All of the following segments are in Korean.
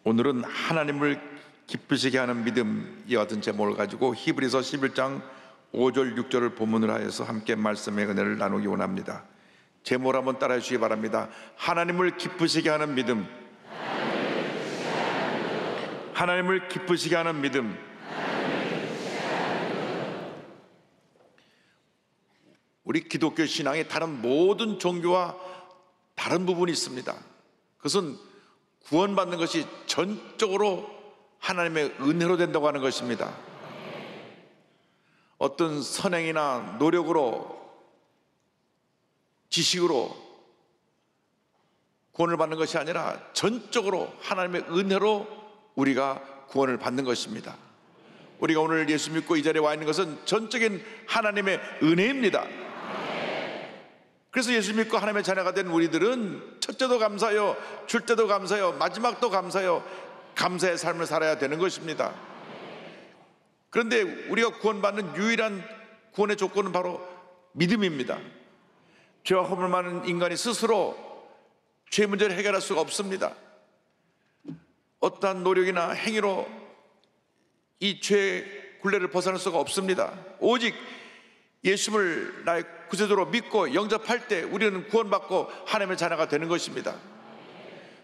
오늘은 하나님을 기쁘시게 하는 믿음이 같은 제목을 가지고 히브리서 11장 5절 6절을 본문으로 하여서 함께 말씀의 은혜를 나누기 원합니다. 제목을 한번 따라해 주시기 바랍니다. 하나님을 기쁘시게 하는 믿음. 하나님을 기쁘시게 하는 믿음. 우리 기독교 신앙의 다른 모든 종교와 다른 부분이 있습니다. 그것은 구원받는 것이 전적으로 하나님의 은혜로 된다고 하는 것입니다. 어떤 선행이나 노력으로, 지식으로 구원을 받는 것이 아니라 전적으로 하나님의 은혜로 우리가 구원을 받는 것입니다. 우리가 오늘 예수 믿고 이 자리에 와 있는 것은 전적인 하나님의 은혜입니다. 그래서 예수 믿고 하나님의 자녀가 된 우리들은 첫째도 감사요, 줄 때도 감사요, 마지막도 감사요, 감사의 삶을 살아야 되는 것입니다. 그런데 우리가 구원받는 유일한 구원의 조건은 바로 믿음입니다. 죄와 허물 많은 인간이 스스로 죄 문제를 해결할 수가 없습니다. 어떠한 노력이나 행위로 이 죄의 굴레를 벗어날 수가 없습니다. 오직 예수를 나의 구세주로 믿고 영접할 때 우리는 구원받고 하나님의 자녀가 되는 것입니다.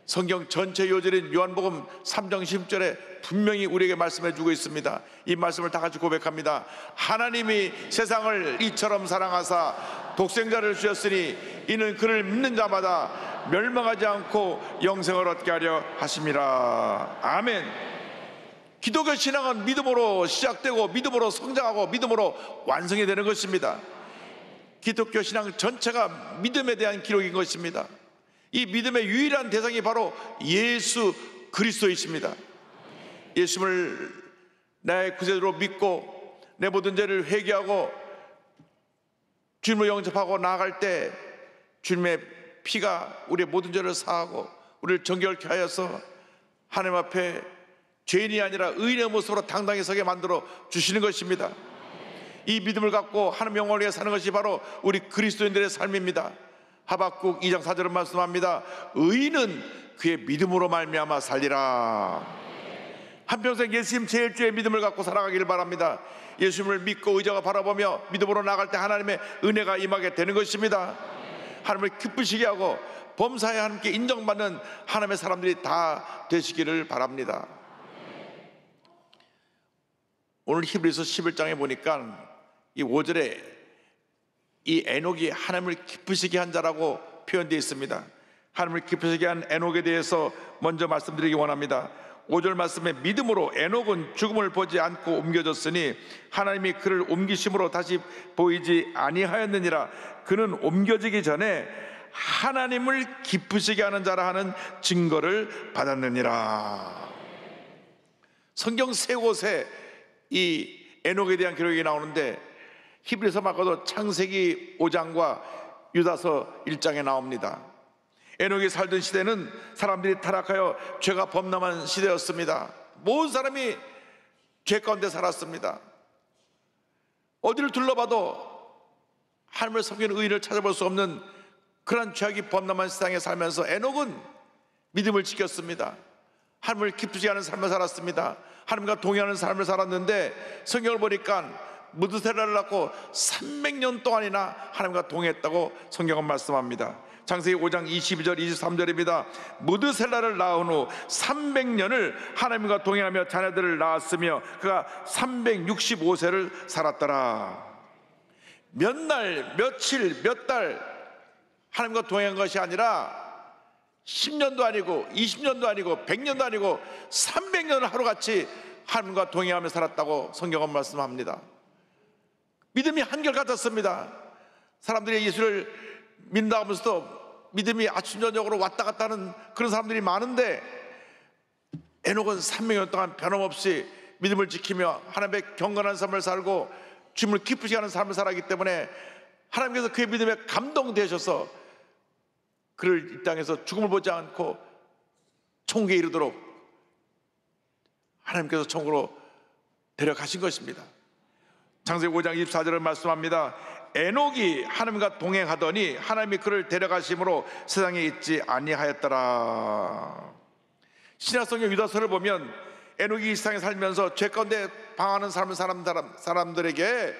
성경 전체 요절인 요한복음 3장 10절에 분명히 우리에게 말씀해 주고 있습니다. 이 말씀을 다 같이 고백합니다. 하나님이 세상을 이처럼 사랑하사 독생자를 주셨으니 이는 그를 믿는 자마다 멸망하지 않고 영생을 얻게 하려 하심이라. 아멘. 기독교 신앙은 믿음으로 시작되고 믿음으로 성장하고 믿음으로 완성이 되는 것입니다. 기독교 신앙 전체가 믿음에 대한 기록인 것입니다. 이 믿음의 유일한 대상이 바로 예수 그리스도이십니다. 예수를 나의 구세주로 믿고 내 모든 죄를 회개하고 주님을 영접하고 나아갈 때 주님의 피가 우리의 모든 죄를 사하고 우리를 정결케 하여서 하나님 앞에 죄인이 아니라 의인의 모습으로 당당히 서게 만들어 주시는 것입니다. 이 믿음을 갖고 하나님 영광을 위해 사는 것이 바로 우리 그리스도인들의 삶입니다. 하박국 2장 4절은 말씀합니다. 의인은 그의 믿음으로 말미암아 살리라. 한평생 예수님 제일주의 믿음을 갖고 살아가기를 바랍니다. 예수님을 믿고 의지하고 바라보며 믿음으로 나갈 때 하나님의 은혜가 임하게 되는 것입니다. 하나님을 기쁘시게 하고 범사에 하나님께 인정받는 하나님의 사람들이 다 되시기를 바랍니다. 오늘 히브리서 11장에 보니까 이 5절에 이 에녹이 하나님을 기쁘시게 한 자라고 표현되어 있습니다. 하나님을 기쁘시게 한 에녹에 대해서 먼저 말씀드리기 원합니다. 5절 말씀에 믿음으로 에녹은 죽음을 보지 않고 옮겨졌으니 하나님이 그를 옮기심으로 다시 보이지 아니하였느니라. 그는 옮겨지기 전에 하나님을 기쁘시게 하는 자라 하는 증거를 받았느니라. 성경 세 곳에 이 에녹에 대한 기록이 나오는데 히브리서 말고도 창세기 5장과 유다서 1장에 나옵니다. 에녹이 살던 시대는 사람들이 타락하여 죄가 범람한 시대였습니다. 모든 사람이 죄 가운데 살았습니다. 어디를 둘러봐도 하나님을 섬기는 의인을 찾아볼 수 없는 그런 죄악이 범람한 세상에 살면서 에녹은 믿음을 지켰습니다. 하나님을 기쁘시게 하는 삶을 살았습니다. 하나님과 동행하는 삶을 살았는데 성경을 보니까 무드셀라를 낳고 300년 동안이나 하나님과 동행했다고 성경은 말씀합니다. 창세기 5장 22절 23절입니다. 무드셀라를 낳은 후 300년을 하나님과 동행하며 자녀들을 낳았으며 그가 365세를 살았더라. 몇 날, 며칠, 몇 달 하나님과 동행한 것이 아니라 10년도 아니고 20년도 아니고 100년도 아니고 300년을 하루같이 하나님과 동행하며 살았다고 성경은 말씀합니다. 믿음이 한결같았습니다. 사람들이 예수를 믿는다 하면서도 믿음이 아춘전적으로 왔다 갔다 하는 그런 사람들이 많은데 에녹은 300년 동안 변함없이 믿음을 지키며 하나님의 경건한 삶을 살고 주님을 기쁘시게 하는 삶을 살았기 때문에 하나님께서 그의 믿음에 감동되셔서 그를 이 땅에서 죽음을 보지 않고 천국에 이르도록 하나님께서 천국으로 데려가신 것입니다. 창세기 5장 24절을 말씀합니다. 에녹이 하나님과 동행하더니 하나님이 그를 데려가심으로 세상에 있지 아니하였더라. 신약성경 유다서를 보면 에녹이 이 세상에 살면서 죄 가운데 방황하는 사람들에게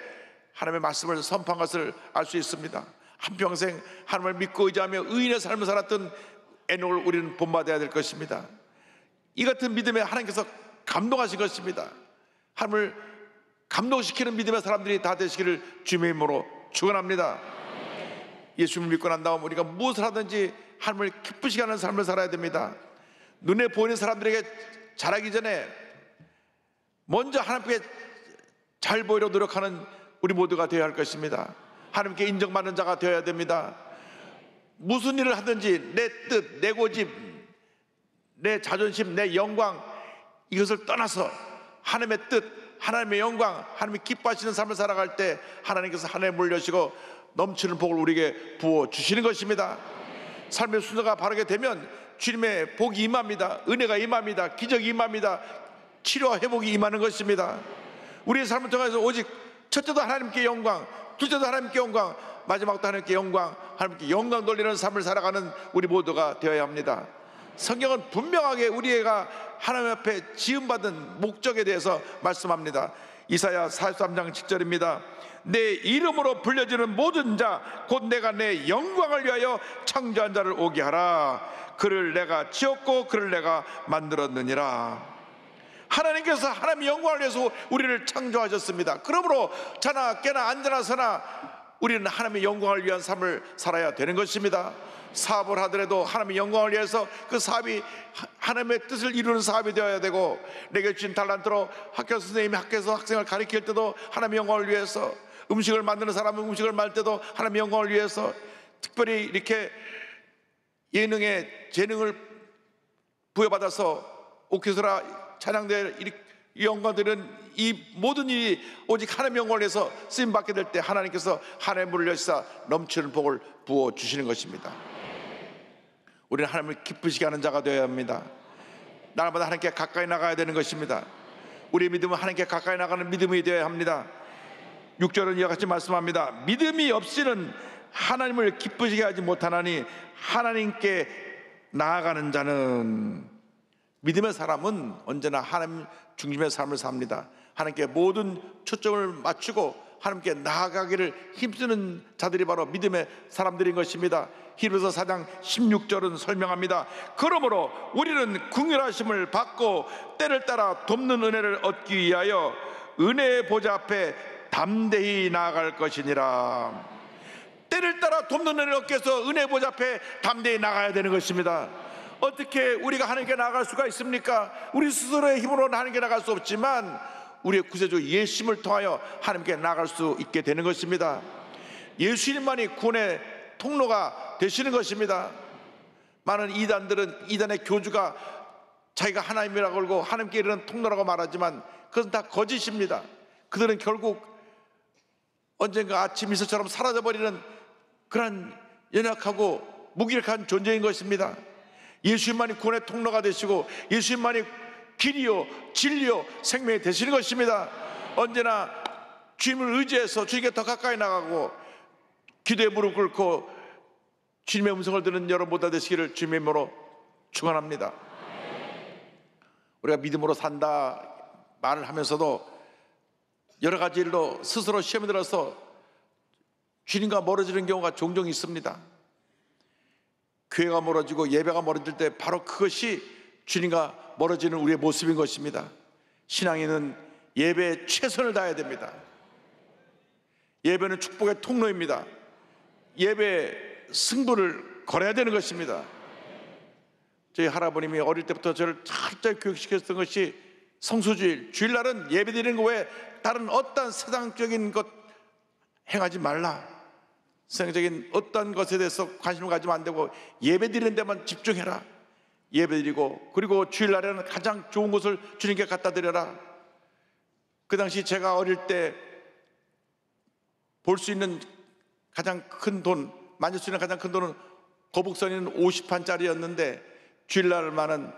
하나님의 말씀을 선포한 것을 알 수 있습니다. 한평생 하나님을 믿고 의지하며 의인의 삶을 살았던 에녹을 우리는 본받아야 될 것입니다. 이 같은 믿음에 하나님께서 감동하신 것입니다. 하나님을 감동시키는 믿음의 사람들이 다 되시기를 주님의 이름으로 축원합니다. 예수님을 믿고 난 다음 우리가 무엇을 하든지 하나님을 기쁘시게 하는 삶을 살아야 됩니다. 눈에 보이는 사람들에게 잘하기 전에 먼저 하나님께 잘 보이려 노력하는 우리 모두가 되어야 할 것입니다. 하나님께 인정받는 자가 되어야 됩니다. 무슨 일을 하든지 내 뜻, 내 고집, 내 자존심, 내 영광, 이것을 떠나서 하나님의 뜻, 하나님의 영광, 하나님이 기뻐하시는 삶을 살아갈 때 하나님께서 하늘에 물려시고 넘치는 복을 우리에게 부어주시는 것입니다. 삶의 순서가 바르게 되면 주님의 복이 임합니다. 은혜가 임합니다. 기적이 임합니다. 치료와 회복이 임하는 것입니다. 우리의 삶을 통해서 오직 첫째도 하나님께 영광, 둘째도 하나님께 영광, 마지막도 하나님께 영광, 하나님께 영광 돌리는 삶을 살아가는 우리 모두가 되어야 합니다. 성경은 분명하게 우리가 하나님 앞에 지음받은 목적에 대해서 말씀합니다. 이사야 43장 7절입니다. 내 이름으로 불려지는 모든 자 곧 내가 내 영광을 위하여 창조한 자를 오게 하라. 그를 내가 지었고 그를 내가 만들었느니라. 하나님께서 하나님의 영광을 위해서 우리를 창조하셨습니다. 그러므로 자나 깨나 앉아나 서나 우리는 하나님의 영광을 위한 삶을 살아야 되는 것입니다. 사업을 하더라도 하나님의 영광을 위해서 그 사업이 하나님의 뜻을 이루는 사업이 되어야 되고, 내게 주신 달란트로 학교 선생님이 학교에서 학생을 가르칠 때도 하나님의 영광을 위해서, 음식을 만드는 사람은 음식을 만들 때도 하나님의 영광을 위해서, 특별히 이렇게 재능을 부여받아서 오케스트라 찬양대 이 영광들은 이 모든 일이 오직 하나님의 영광을 위해서 쓰임받게 될 때 하나님께서 하나님의 물을 여시사 넘치는 복을 부어주시는 것입니다. 우리는 하나님을 기쁘시게 하는 자가 되어야 합니다. 날마다 하나님께 가까이 나가야 되는 것입니다. 우리의 믿음은 하나님께 가까이 나가는 믿음이 되어야 합니다. 6절은 이와 같이 말씀합니다. 믿음이 없이는 하나님을 기쁘시게 하지 못하나니 하나님께 나아가는 자는, 믿음의 사람은 언제나 하나님 중심의 삶을 삽니다. 하나님께 모든 초점을 맞추고 하나님께 나아가기를 힘쓰는 자들이 바로 믿음의 사람들인 것입니다. 히브리서 4장 16절은 설명합니다. 그러므로 우리는 긍휼하심을 받고 때를 따라 돕는 은혜를 얻기 위하여 은혜의 보좌 앞에 담대히 나아갈 것이니라. 때를 따라 돕는 은혜를 얻기 위해서 은혜의 보좌 앞에 담대히 나가야 되는 것입니다. 어떻게 우리가 하나님께 나아갈 수가 있습니까? 우리 스스로의 힘으로는 하나님께 나갈 수 없지만 우리의 구세주 예수님을 통하여 하나님께 나아갈 수 있게 되는 것입니다. 예수님만이 구원의 통로가 되시는 것입니다. 많은 이단의 교주가 자기가 하나님이라고 그러고 하나님께 이르는 통로라고 말하지만 그것은 다 거짓입니다. 그들은 결국 언젠가 아침 이슬처럼 사라져버리는 그런 연약하고 무기력한 존재인 것입니다. 예수님만이 구원의 통로가 되시고 예수님만이 길이요 진리요 생명이 되시는 것입니다. 언제나 주님을 의지해서 주님께 더 가까이 나가고 기도에 무릎 꿇고 주님의 음성을 듣는 여러분보다 되시기를 주님의 이름으로 축원합니다. 우리가 믿음으로 산다 말을 하면서도 여러 가지 일로 스스로 시험에 들어서 주님과 멀어지는 경우가 종종 있습니다. 교회가 멀어지고 예배가 멀어질 때 바로 그것이 주님과 멀어지는 우리의 모습인 것입니다. 신앙인은 예배에 최선을 다해야 됩니다. 예배는 축복의 통로입니다. 예배에 승부를 걸어야 되는 것입니다. 저희 할아버님이 어릴 때부터 저를 철저히 교육시켰던 것이 성수주일, 주일날은 예배드리는 거 외에 다른 어떤 세상적인 것 행하지 말라. 세상적인 어떤 것에 대해서 관심을 가지면 안 되고 예배드리는 데만 집중해라. 예배드리고 그리고 주일날에는 가장 좋은 것을 주님께 갖다 드려라. 그 당시 제가 어릴 때 볼 수 있는 가장 큰 돈, 만질 수 있는 가장 큰 돈은 거북선이는 50판짜리였는데 주일날만은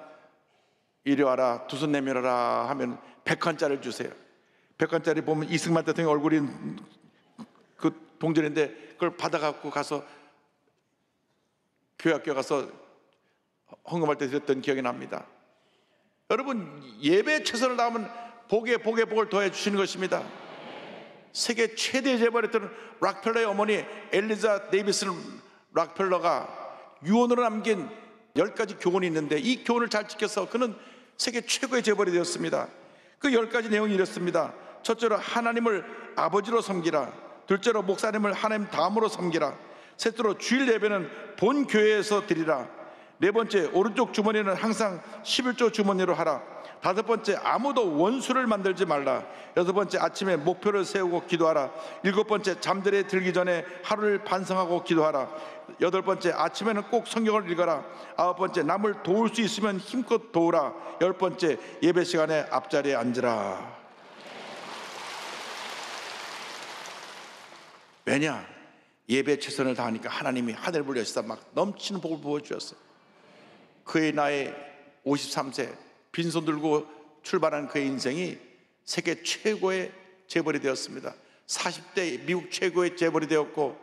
이리 와라, 두 손 내밀어라 하면 100판짜리를 주세요. 100판짜리 보면 이승만 대통령 얼굴이 그 동전인데 그걸 받아갖고 가서 교회 학교 가서 헌금할 때 드렸던 기억이 납니다. 여러분, 예배에 최선을 다하면 복에 복을 더해 주시는 것입니다. 세계 최대 재벌이었던 락펠러의 어머니 엘리자 데이비스 락펠러가 유언으로 남긴 10가지 교훈이 있는데, 이 교훈을 잘 지켜서 그는 세계 최고의 재벌이 되었습니다. 그 10가지 내용이 이렇습니다. 첫째로 하나님을 아버지로 섬기라. 둘째로 목사님을 하나님 다음으로 섬기라. 셋째로 주일 예배는 본 교회에서 드리라. 네 번째, 오른쪽 주머니는 항상 11조 주머니로 하라. 다섯 번째, 아무도 원수를 만들지 말라. 여섯 번째, 아침에 목표를 세우고 기도하라. 일곱 번째, 잠들에 들기 전에 하루를 반성하고 기도하라. 여덟 번째, 아침에는 꼭 성경을 읽어라. 아홉 번째, 남을 도울 수 있으면 힘껏 도우라. 열 번째, 예배 시간에 앞자리에 앉으라. 왜냐? 예배에 최선을 다하니까 하나님이 하늘 불려시다 막 넘치는 복을 부어주셨어요. 그의 나이 53세 빈손 들고 출발한 그의 인생이 세계 최고의 재벌이 되었습니다. 40대 미국 최고의 재벌이 되었고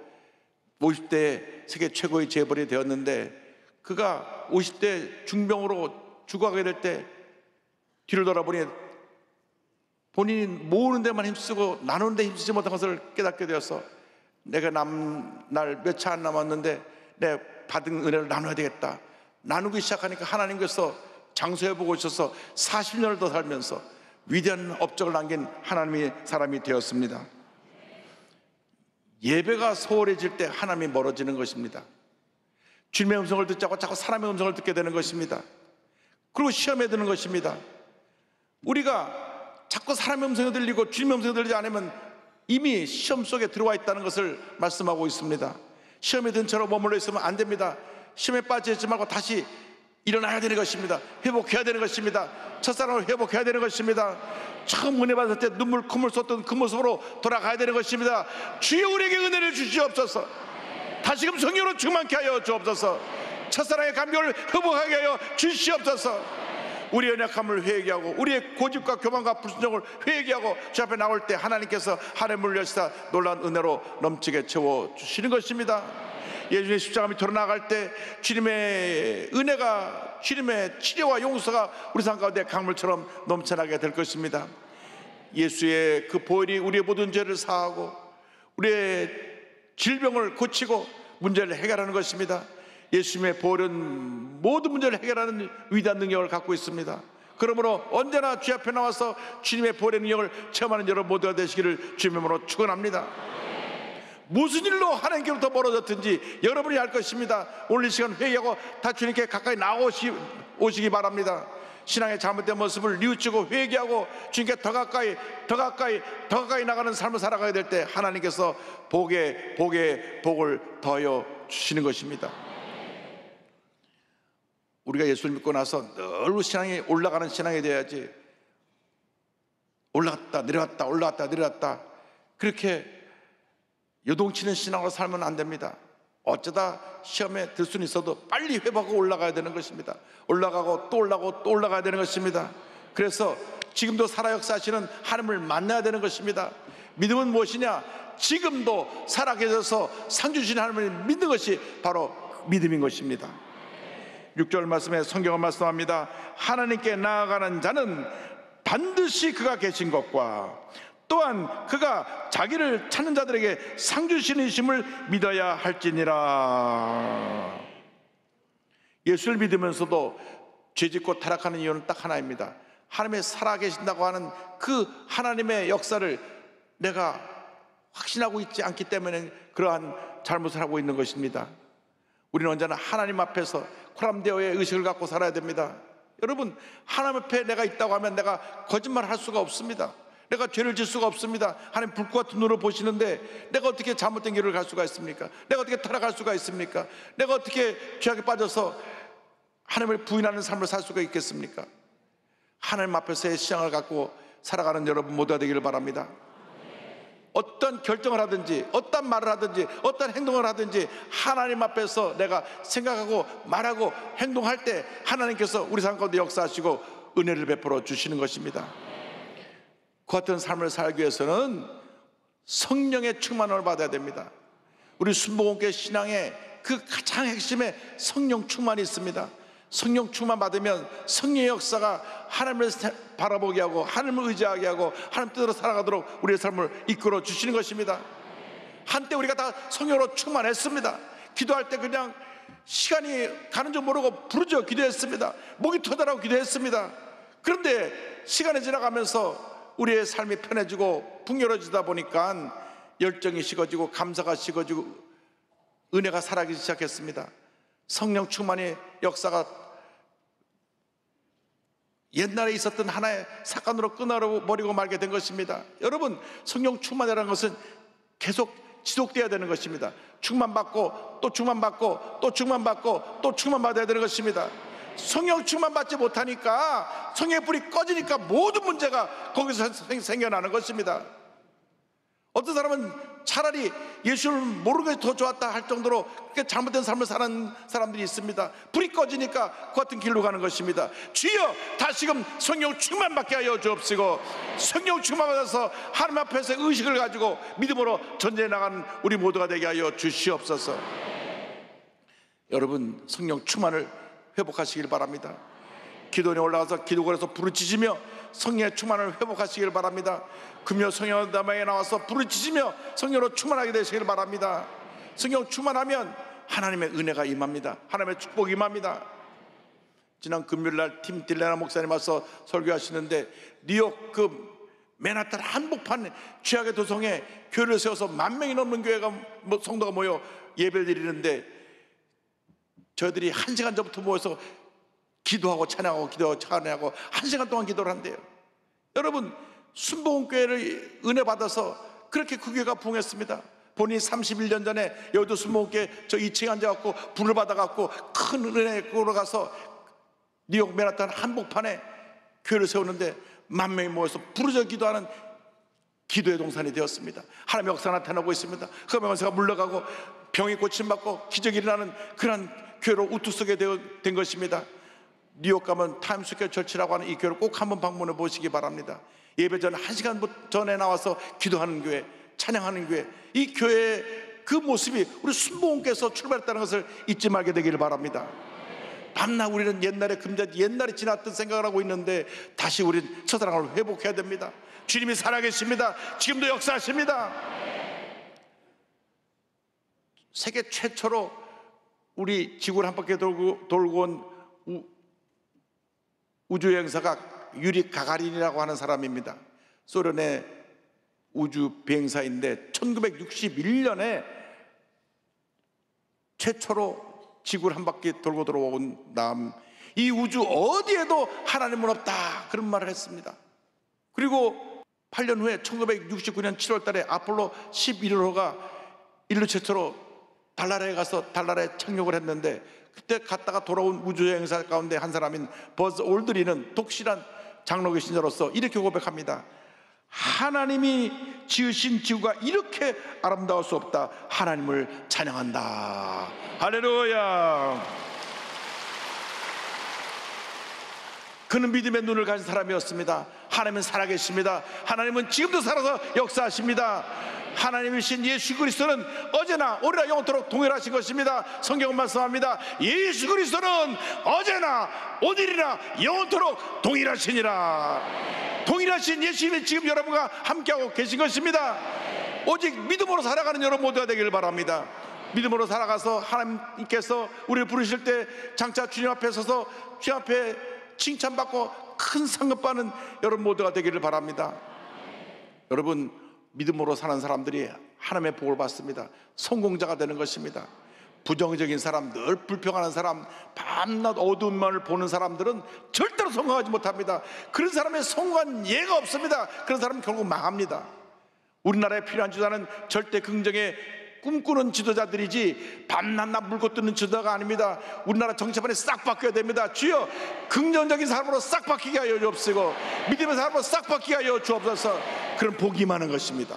50대 세계 최고의 재벌이 되었는데, 그가 50대 중병으로 죽어가게 될 때 뒤를 돌아보니 본인이 모으는 데만 힘쓰고 나누는 데 힘쓰지 못한 것을 깨닫게 되어서, 내가 날 몇 차 안 남았는데 내 받은 은혜를 나눠야 되겠다. 나누기 시작하니까 하나님께서 장수해 보고 오셔서 40년을 더 살면서 위대한 업적을 남긴 하나님의 사람이 되었습니다. 예배가 소홀해질 때 하나님이 멀어지는 것입니다. 주님의 음성을 듣지 않고 자꾸 사람의 음성을 듣게 되는 것입니다. 그리고 시험에 드는 것입니다. 우리가 자꾸 사람의 음성이 들리고 주님의 음성이 들리지 않으면 이미 시험 속에 들어와 있다는 것을 말씀하고 있습니다. 시험에 든 채로 머물러 있으면 안 됩니다. 시험에 빠져 있지 말고 다시 일어나야 되는 것입니다. 회복해야 되는 것입니다. 첫사랑을 회복해야 되는 것입니다. 처음 은혜 받을 때 눈물 콧물 쏟던 그 모습으로 돌아가야 되는 것입니다. 주여, 우리에게 은혜를 주시옵소서. 다시금 성령으로 충만케 하여 주옵소서. 첫사랑의 감격을 회복하게 하여 주시옵소서. 우리의 연약함을 회개하고 우리의 고집과 교만과 불순종을 회개하고 주 앞에 나올 때 하나님께서 하늘을 여시사 놀라운 은혜로 넘치게 채워주시는 것입니다. 예수님의 십자가 밑으로 나갈 때 주님의 은혜가, 주님의 치료와 용서가 우리 삶 가운데 강물처럼 넘쳐나게 될 것입니다. 예수의 그 보혈이 우리의 모든 죄를 사하고 우리의 질병을 고치고 문제를 해결하는 것입니다. 예수님의 보혈은 모든 문제를 해결하는 위대한 능력을 갖고 있습니다. 그러므로 언제나 주 앞에 나와서 주님의 보혈의 능력을 체험하는 여러분 모두가 되시기를 주님의 이름으로 축원합니다. 무슨 일로 하나님께로부터 멀어졌든지 여러분이 알 것입니다. 오늘 이 시간 회개하고 다 주님께 가까이 나오시기 바랍니다. 신앙의 잘못된 모습을 뉘우치고 회개하고 주님께 더 가까이 나가는 삶을 살아가야 될 때 하나님께서 복에 복을 더하여 주시는 것입니다. 우리가 예수를 믿고 나서 늘 신앙이 올라가는 신앙이 돼야지, 올라갔다 내려갔다 올라갔다 내려갔다 그렇게 요동치는 신앙으로 살면 안 됩니다. 어쩌다 시험에 들 수는 있어도 빨리 회복하고 올라가야 되는 것입니다. 올라가고 또 올라가고 또 올라가야 되는 것입니다. 그래서 지금도 살아 역사하시는 하나님을 만나야 되는 것입니다. 믿음은 무엇이냐? 지금도 살아계셔서 상 주시는 하나님을 믿는 것이 바로 믿음인 것입니다. 6절 말씀에 성경은 말씀합니다. 하나님께 나아가는 자는 반드시 그가 계신 것과 또한 그가 자기를 찾는 자들에게 상 주시는 이심을 믿어야 할지니라. 예수를 믿으면서도 죄짓고 타락하는 이유는 딱 하나입니다. 하나님의 살아계신다고 하는 그 하나님의 역사를 내가 확신하고 있지 않기 때문에 그러한 잘못을 하고 있는 것입니다. 우리는 언제나 하나님 앞에서 코람데오의 의식을 갖고 살아야 됩니다. 여러분, 하나님 앞에 내가 있다고 하면 내가 거짓말할 수가 없습니다. 내가 죄를 질 수가 없습니다. 하나님 불과 같은 눈으로 보시는데 내가 어떻게 잘못된 길을 갈 수가 있습니까? 내가 어떻게 타락할 수가 있습니까? 내가 어떻게 죄악에 빠져서 하나님을 부인하는 삶을 살 수가 있겠습니까? 하나님 앞에서의 신앙을 갖고 살아가는 여러분 모두가 되기를 바랍니다. 어떤 결정을 하든지 어떤 말을 하든지 어떤 행동을 하든지 하나님 앞에서 내가 생각하고 말하고 행동할 때 하나님께서 우리 삶 가운데 역사하시고 은혜를 베풀어 주시는 것입니다. 그 같은 삶을 살기 위해서는 성령의 충만을 받아야 됩니다. 우리 순복음교회 신앙의 그 가장 핵심에 성령 충만이 있습니다. 성령 충만 받으면 성령의 역사가 하나님을 바라보게 하고 하나님을 의지하게 하고 하나님 뜻대로 살아가도록 우리의 삶을 이끌어 주시는 것입니다. 한때 우리가 다 성령으로 충만했습니다. 기도할 때 그냥 시간이 가는 줄 모르고 부르짖어 기도했습니다. 목이 터져라고 기도했습니다. 그런데 시간이 지나가면서 우리의 삶이 편해지고 풍요로워지다 보니까 열정이 식어지고 감사가 식어지고 은혜가 사라지기 시작했습니다. 성령 충만의 역사가 옛날에 있었던 하나의 사건으로 끊어버리고 말게 된 것입니다. 여러분, 성령 충만이라는 것은 계속 지속돼야 되는 것입니다. 충만받고 또 충만받고 또 충만받고 또 충만받아야 되는 것입니다. 성령 충만받지 못하니까 성령의 불이 꺼지니까 모든 문제가 거기서 생겨나는 것입니다. 어떤 사람은 차라리 예수를 모르는 것이 더 좋았다 할 정도로 잘못된 삶을 사는 사람들이 있습니다. 불이 꺼지니까 그 같은 길로 가는 것입니다. 주여, 다시금 성령 충만받게 하여 주옵시고, 성령 충만받아서 하나님 앞에서 의식을 가지고 믿음으로 전진해 나가는 우리 모두가 되게 하여 주시옵소서. 여러분, 성령 충만을 회복하시길 바랍니다. 기도원에 올라가서 기도원에서 부르짖으며 성령의 충만을 회복하시길 바랍니다. 금요 성령담에 나와서 부르짖으며 성령으로 충만하게 되시길 바랍니다. 성령 충만하면 하나님의 은혜가 임합니다. 하나님의 축복이 임합니다. 지난 금요일날 팀 딜레나 목사님 와서 설교하시는데 뉴욕 맨하탄 한복판 최악의 도성에 교회를 세워서 10,000명이 넘는 교회가 성도가 모여 예배를 드리는데 저희들이 1시간 전부터 모여서 기도하고 찬양하고 기도하고 찬양하고 1시간 동안 기도를 한대요. 여러분, 순복음교회를 은혜 받아서 그렇게 그 교회가 부흥했습니다. 본인이 31년 전에 여의도 순복음교회 저 2층에 앉아갖고 불을 받아갖고 큰 은혜에 걸어가서 뉴욕 맨하탄 한복판에 교회를 세우는데 10,000명이 모여서 부르짖어 기도하는 기도의 동산이 되었습니다. 하나님의 역사가 나타나고 있습니다. 흑암의 물러가고 병이 고침받고 기적이 일어나는 그런 교회로 우뚝 서게 된 것입니다. 뉴욕 가면 타임스퀘어 철치라고 하는 이 교회를 꼭 한번 방문해 보시기 바랍니다. 예배 전 1시간 전에 나와서 기도하는 교회, 찬양하는 교회, 이 교회의 그 모습이 우리 순복음께서 출발했다는 것을 잊지 말게 되기를 바랍니다. 밤낮 우리는 옛날에 옛날에 지났던 생각을 하고 있는데 다시 우리는 첫사랑을 회복해야 됩니다. 주님이 살아계십니다. 지금도 역사하십니다. 세계 최초로 우리 지구를 한 바퀴 돌고 온 우주여행사가 유리 가가린이라고 하는 사람입니다. 소련의 우주 비행사인데 1961년에 최초로 지구를 한 바퀴 돌고 들어온 다음 이 우주 어디에도 하나님은 없다 그런 말을 했습니다. 그리고 8년 후에 1969년 7월 달에 아폴로 11호가 인류 최초로 달나라에 가서 달나라에 착륙을 했는데 그때 갔다가 돌아온 우주여행사 가운데 한 사람인 버즈 올드린은 독실한 장로교 신자로서 이렇게 고백합니다. 하나님이 지으신 지구가 이렇게 아름다울 수 없다. 하나님을 찬양한다. 할렐루야. 그는 믿음의 눈을 가진 사람이었습니다. 하나님은 살아계십니다. 하나님은 지금도 살아서 역사하십니다. 하나님이신 예수 그리스도는 어제나 오늘나 영원토록 동일하신 것입니다. 성경은 말씀합니다. 예수 그리스도는 어제나 오늘이나 영원토록 동일하시니라. 동일하신 예수님이 지금 여러분과 함께하고 계신 것입니다. 오직 믿음으로 살아가는 여러분 모두가 되기를 바랍니다. 믿음으로 살아가서 하나님께서 우리를 부르실 때 장차 주님 앞에 서서 주님 앞에 칭찬받고 큰 상급받는 여러분 모두가 되기를 바랍니다. 여러분, 믿음으로 사는 사람들이 하나님의 복을 받습니다. 성공자가 되는 것입니다. 부정적인 사람, 늘 불평하는 사람, 밤낮 어두운 면을 보는 사람들은 절대로 성공하지 못합니다. 그런 사람의 성공한 예가 없습니다. 그런 사람은 결국 망합니다. 우리나라에 필요한 지도자는 절대 긍정의 꿈꾸는 지도자들이지 밤낮 물고 뜨는 지도자가 아닙니다. 우리나라 정치판이 싹 바뀌어야 됩니다. 주여, 긍정적인 사람으로 싹 바뀌게 하여 주옵시고 믿음의 사람으로 싹 바뀌게 하여 주옵소서. 그런 복이 많은 것입니다.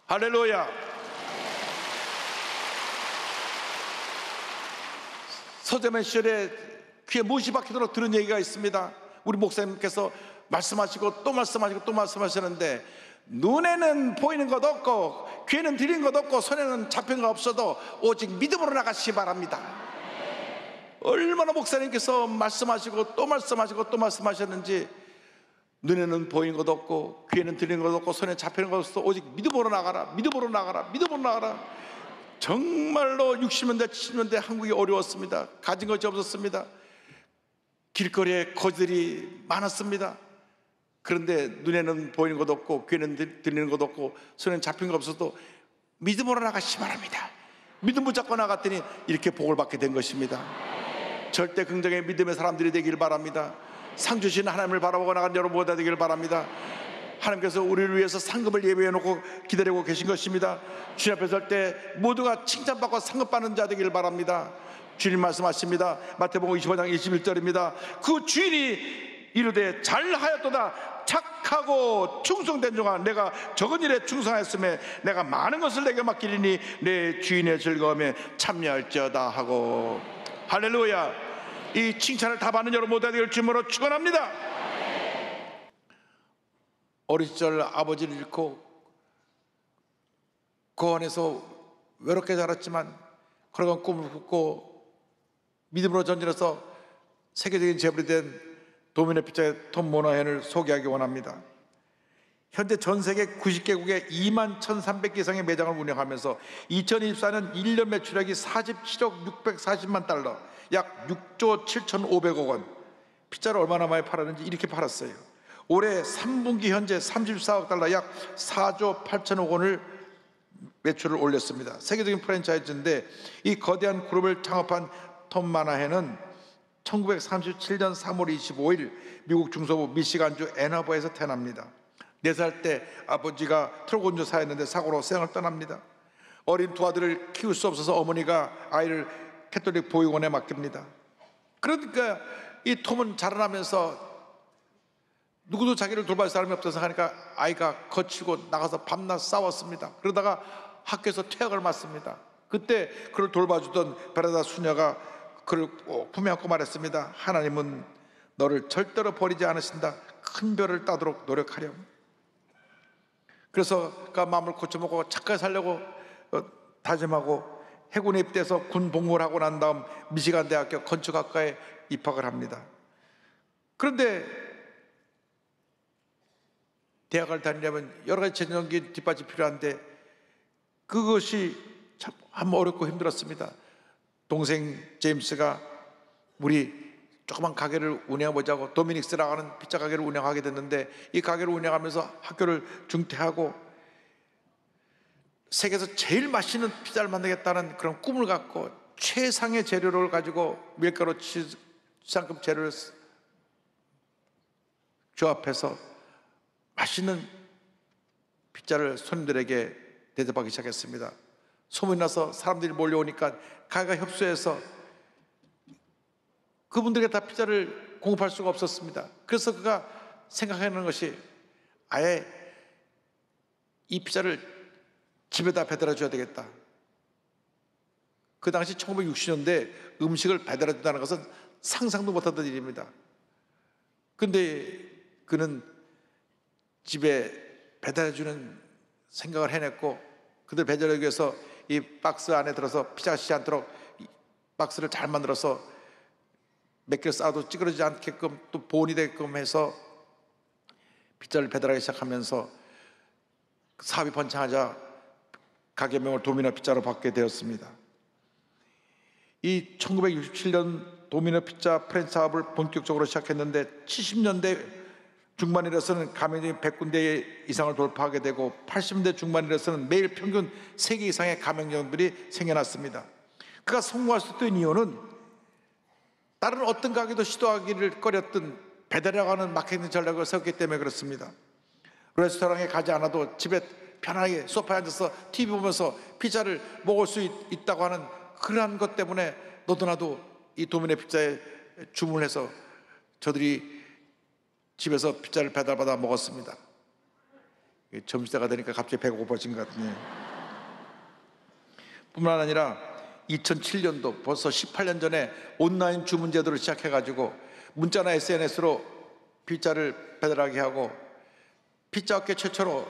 할렐루야. 서재만 시절에 귀에 못이 박히도록 들은 얘기가 있습니다. 우리 목사님께서 말씀하시고 또 말씀하시고 또 말씀하시는데, 눈에는 보이는 것 없고 귀에는 들리는 것 없고 손에는 잡힌 것 없어도 오직 믿음으로 나가시기 바랍니다. 얼마나 목사님께서 말씀하시고 또 말씀하시고 또 말씀하셨는지 눈에는 보이는 것도 없고 귀에는 들리는 것도 없고 손에 잡히는 것도 없어. 오직 믿음으로 나가라, 믿음으로 나가라, 믿음으로 나가라. 정말로 60년대 70년대 한국이 어려웠습니다. 가진 것이 없었습니다. 길거리에 거지들이 많았습니다. 그런데 눈에는 보이는 것도 없고 귀에는 들리는 것도 없고 손에는 잡힌 것 없어도 믿음으로 나가시기 바랍니다. 믿음 붙잡고 나갔더니 이렇게 복을 받게 된 것입니다. 절대 긍정의 믿음의 사람들이 되길 바랍니다. 상 주신 하나님을 바라보고 나간 여러분 모두 되길 바랍니다. 하나님께서 우리를 위해서 상급을 예비해 놓고 기다리고 계신 것입니다. 주님 앞에 설 때 모두가 칭찬받고 상급받는 자 되길 바랍니다. 주님 말씀하십니다. 마태복음 25장 21절입니다. 그 주인이 이르되 잘하였도다 착하고 충성된 종아, 내가 적은 일에 충성하였음에 내가 많은 것을 내게 맡기리니 내 주인의 즐거움에 참여할지어다 하고. 할렐루야. 이 칭찬을 다 받는 여러분 모두 되길 주님으로 축원합니다. 어린 시절 아버지를 잃고 고원에서 외롭게 자랐지만 그러건 꿈을 품고 믿음으로 전진해서 세계적인 재벌이 된 도미노 피자의 톰 모나헨을 소개하기 원합니다. 현재 전 세계 90개국에 2만 1,300개 이상의 매장을 운영하면서 2024년 1년 매출액이 47억 640만 달러, 약 6조 7,500억 원. 피자를 얼마나 많이 팔았는지 이렇게 팔았어요. 올해 3분기 현재 34억 달러, 약 4조 8천억 원을 매출을 올렸습니다. 세계적인 프랜차이즈인데 이 거대한 그룹을 창업한 톰 모나헨은 1937년 3월 25일 미국 중서부 미시간주 앤허버에서 태어납니다. 4살 때 아버지가 트럭 운전사였는데 사고로 세상을 떠납니다. 어린 두 아들을 키울 수 없어서 어머니가 아이를 캐톨릭 보육원에 맡깁니다. 그러니까 이 톰은 자라나면서 누구도 자기를 돌볼 사람이 없어서 하니까 아이가 거칠고 나가서 밤낮 싸웠습니다. 그러다가 학교에서 퇴학을 맞습니다. 그때 그를 돌봐주던 베레다 수녀가 그를 품에 안고 말했습니다. 하나님은 너를 절대로 버리지 않으신다. 큰 별을 따도록 노력하렴. 그래서 그가 마음을 고쳐먹고 착하게 살려고 다짐하고 해군에 입대해서 군 복무를 하고 난 다음 미시간 대학교 건축학과에 입학을 합니다. 그런데 대학을 다니려면 여러 가지 재정적인 뒷받침이 필요한데 그것이 참 어렵고 힘들었습니다. 동생 제임스가 우리 조그만 가게를 운영해보자고 도미닉스라고 하는 피자 가게를 운영하게 됐는데 이 가게를 운영하면서 학교를 중퇴하고 세계에서 제일 맛있는 피자를 만들겠다는 그런 꿈을 갖고 최상의 재료를 가지고 밀가루, 치즈, 수상급 재료를 조합해서 맛있는 피자를 손님들에게 대접하기 시작했습니다. 소문이 나서 사람들이 몰려오니까 가게가 협소해서 그분들에게 다 피자를 공급할 수가 없었습니다. 그래서 그가 생각하는 것이 아예 이 피자를 집에다 배달해 줘야 되겠다. 그 당시 1960년대 음식을 배달해 준다는 것은 상상도 못하던 일입니다. 근데 그는 집에 배달해 주는 생각을 해냈고 그들 배달하기 위해서 이 박스 안에 들어서 피자가 씌지 않도록 박스를 잘 만들어서 몇 개를 쌓아도 찌그러지지 않게끔 또 보온이 되게끔 해서 피자를 배달하기 시작하면서 사업이 번창하자 가게명을 도미노 피자로 바뀌게 되었습니다. 이 1967년 도미노 피자 프랜차이즈 사업을 본격적으로 시작했는데 70년대 중반이라서는 가맹점이 100군데 이상을 돌파하게 되고 80년대 중반이라서는 매일 평균 3개 이상의 가맹점들이 생겨났습니다. 그가 성공할 수 있던 이유는 다른 어떤 가게도 시도하기를 꺼렸던 배달이라고 하는 마케팅 전략을 세웠기 때문에 그렇습니다. 레스토랑에 가지 않아도 집에 편하게 소파에 앉아서 TV 보면서 피자를 먹을 수 있다고 하는 그러한 것 때문에 너도 나도 이 도미노 피자에 주문을 해서 저들이 집에서 피자를 배달받아 먹었습니다. 점심때가 되니까 갑자기 배가 고파진 것 같네요. 뿐만 아니라 2007년도 벌써 18년 전에 온라인 주문 제도를 시작해가지고 문자나 SNS로 피자를 배달하게 하고 피자업계 최초로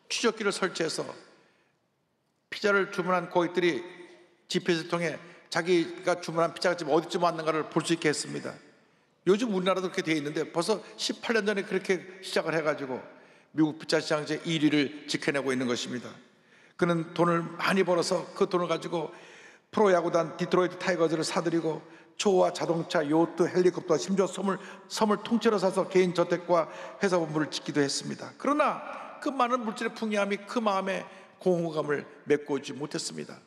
추적기를 설치해서 피자를 주문한 고객들이 GPS를 통해 자기가 주문한 피자집 어디쯤 왔는가를 볼 수 있게 했습니다. 요즘 우리나라도 그렇게 돼 있는데 벌써 18년 전에 그렇게 시작을 해가지고 미국 피자 시장제 1위를 지켜내고 있는 것입니다. 그는 돈을 많이 벌어서 그 돈을 가지고 프로야구단 디트로이트 타이거즈를 사들이고 초와 자동차, 요트, 헬리콥터, 심지어 섬을 통째로 사서 개인 저택과 회사 본부를 짓기도 했습니다. 그러나 그 많은 물질의 풍요함이 그 마음에 공허감을 메꿔오지 못했습니다.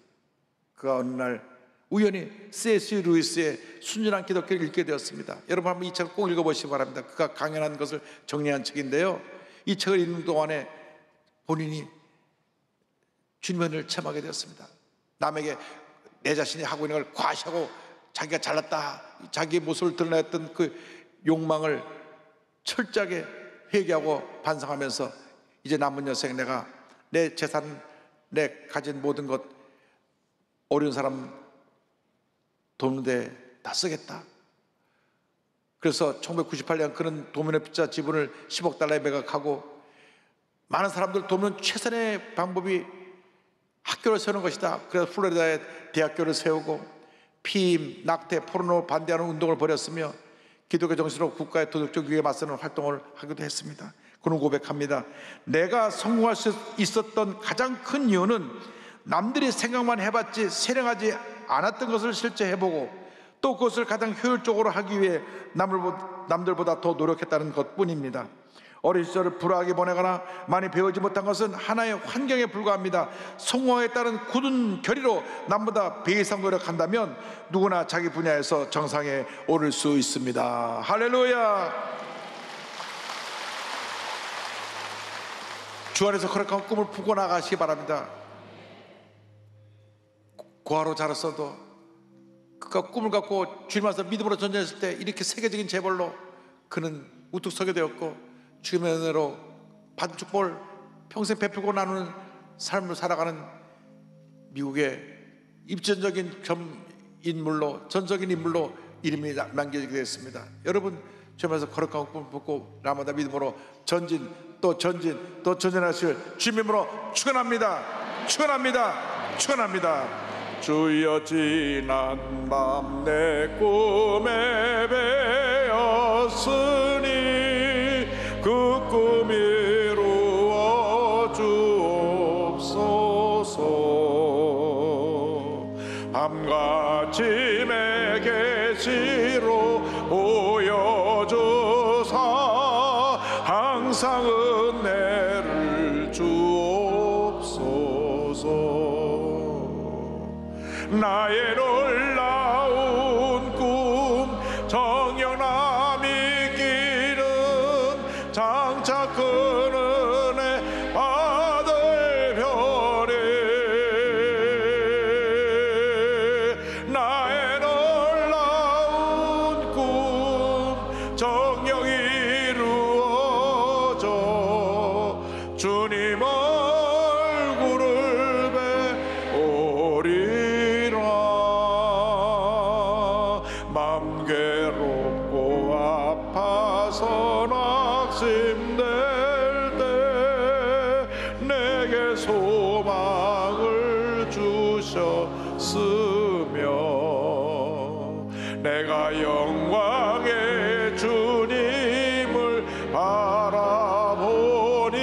그가 어느 날 우연히 C.S. 루이스의 순전한 기독교를 읽게 되었습니다. 여러분 한번 이 책을 꼭 읽어보시기 바랍니다. 그가 강연한 것을 정리한 책인데요, 이 책을 읽는 동안에 본인이 주님의 은혜를 체험하게 되었습니다. 남에게 내 자신이 하고 있는 걸 과시하고 자기가 잘났다, 자기의 모습을 드러냈던 그 욕망을 철저하게 회개하고 반성하면서 이제 남은 여생 내가 내 재산, 내 가진 모든 것 어려운 사람 돕는데 다 쓰겠다. 그래서 1998년 그는 도미노 피자 지분을 10억 달러에 매각하고 많은 사람들 돕는 최선의 방법이 학교를 세우는 것이다. 그래서 플로리다에 대학교를 세우고 피임, 낙태, 포르노 반대하는 운동을 벌였으며 기독교 정신으로 국가의 도덕적 위기에 맞서는 활동을 하기도 했습니다. 그는 고백합니다. 내가 성공할 수 있었던 가장 큰 이유는 남들이 생각만 해봤지 실행하지 않았던 것을 실제 해보고 또 그것을 가장 효율적으로 하기 위해 남들보다 더 노력했다는 것뿐입니다. 어린 시절을 불화하게 보내거나 많이 배우지 못한 것은 하나의 환경에 불과합니다. 성공에 따른 굳은 결의로 남보다 배 이상 노력한다면 누구나 자기 분야에서 정상에 오를 수 있습니다. 할렐루야. 주 안에서 거룩한 꿈을 품고 나가시기 바랍니다. 고아로 자랐어도 그가 꿈을 갖고 주님 앞에서 믿음으로 전쟁했을 때 이렇게 세계적인 재벌로 그는 우뚝 서게 되었고 주님의 은혜로 받은 축복을 평생 베풀고 나누는 삶을 살아가는 미국의 입전적인 인물로, 전적인 인물로 이름이 남겨지게 되었습니다. 여러분 주님께서 거룩한 꿈을 품고 날마다 믿음으로 전진 또 전진 또 전진하실 주님으로 축원합니다. 축원합니다. 축원합니다. 주여 지난 밤 내 꿈에 배었으니 그 꿈 이루어 주옵소서. 밤같이 내 계시로 보여주사 항상 은혜를 주옵소서. 나의 놀라운 꿈 정령남 이기는 장차 큰 은혜 받을 별에 나의 놀라운 꿈 정령 이루어져 주님 얼굴을 배우리라. 맘 괴롭고 아파서 낙심될 때 내게 소망을 주셨으며 내가 영광의 주님을 바라보니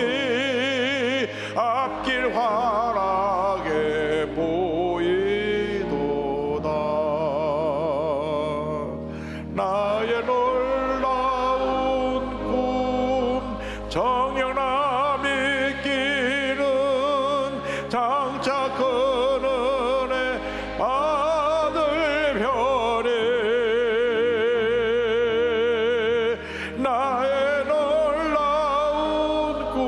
앞길 환하게 보이도다. 나의 놀라운 꿈 정령남 이기는 장차 큰 은혜 받을 별에 나의 놀라운 꿈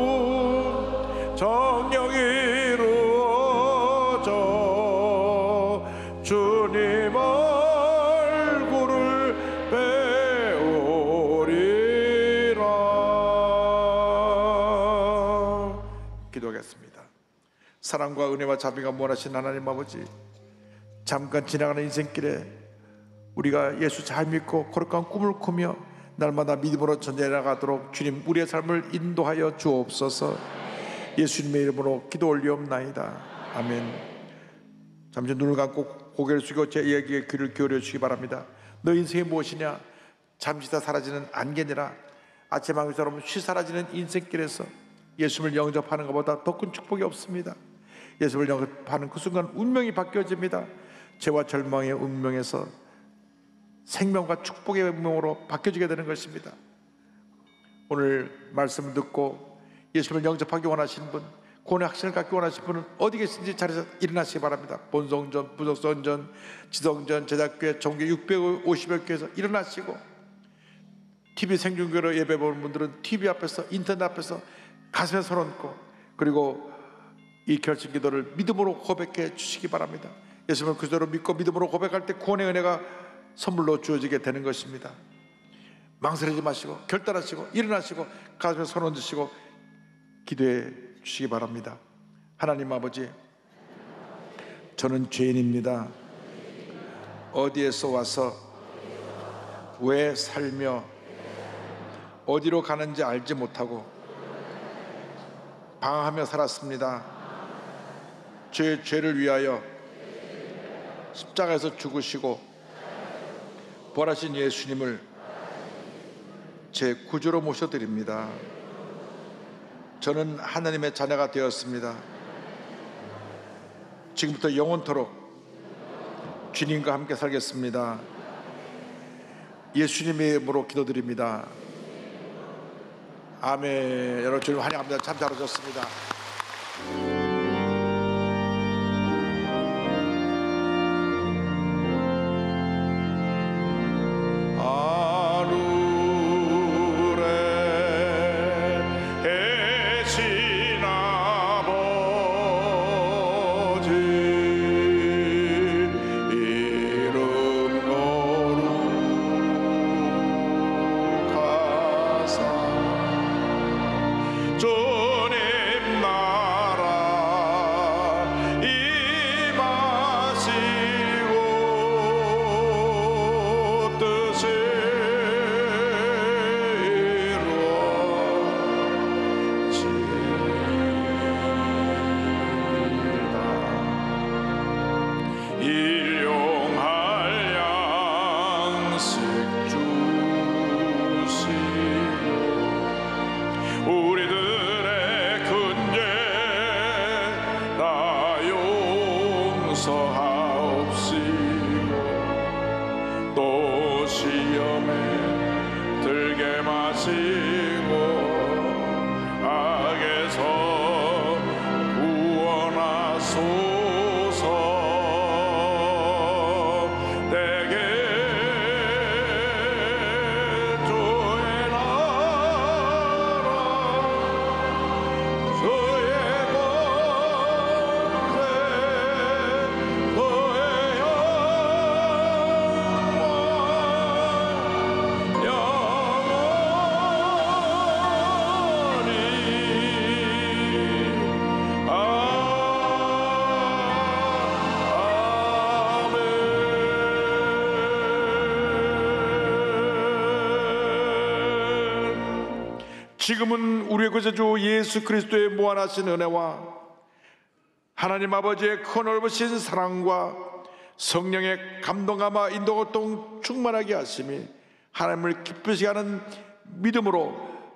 정령 이루어져 주님 얼굴을 배우리라. 기도하겠습니다. 사랑과 은혜와 자비가 무한하신 하나님 아버지, 잠깐 지나가는 인생길에 우리가 예수 잘 믿고 거룩한 꿈을 꾸며 날마다 믿음으로 전진해 나가도록 주님 우리의 삶을 인도하여 주옵소서. 예수님의 이름으로 기도 올리옵나이다. 아멘. 잠시 눈을 감고 고개를 숙이고 제 이야기에 귀를 기울여 주시기 바랍니다. 너 인생이 무엇이냐? 잠시 다 사라지는 안개니라. 아침 한글처럼 쉬 사라지는 인생길에서 예수님을 영접하는 것보다 더 큰 축복이 없습니다. 예수님을 영접하는 그 순간 운명이 바뀌어집니다. 죄와 절망의 운명에서 생명과 축복의 운명으로 바뀌어지게 되는 것입니다. 오늘 말씀을 듣고 예수님을 영접하기 원하시는 분, 구원의 확신을 갖기 원하시는 분은 어디 계신지 자리에서 일어나시기 바랍니다. 본성전, 부속성전, 지성전, 제작교회, 종교 650여 교회에서 일어나시고, TV 생중계로 예배 보는 분들은 TV 앞에서, 인터넷 앞에서 가슴에 손 얹고, 그리고 이 결심 기도를 믿음으로 고백해 주시기 바랍니다. 예수님을 그대로 믿고 믿음으로 고백할 때 구원의 은혜가 선물로 주어지게 되는 것입니다. 망설이지 마시고 결단하시고 일어나시고 가슴에 손 얹으시고 기도해 주시기 바랍니다. 하나님 아버지, 저는 죄인입니다. 어디에서 와서 왜 살며 어디로 가는지 알지 못하고 방황하며 살았습니다. 제 죄를 위하여 십자가에서 죽으시고 부활하신 예수님을 제 구주로 모셔드립니다. 저는 하나님의 자녀가 되었습니다. 지금부터 영원토록 주님과 함께 살겠습니다. 예수님의 이름으로 기도드립니다. 아멘. 여러분 주님 환영합니다. 참 잘하셨습니다. 지금은 우리의 구세주 예수 그리스도의 무한하신 은혜와 하나님 아버지의 큰 넓으신 사랑과 성령의 감동감화 인도고통 충만하게 하심이 하나님을 기쁘시게 하는 믿음으로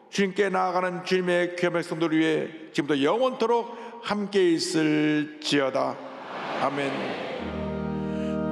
주님께 나아가는 주님의 귀한 백성들을 위해 지금부터 영원토록 함께 있을지어다. 아멘.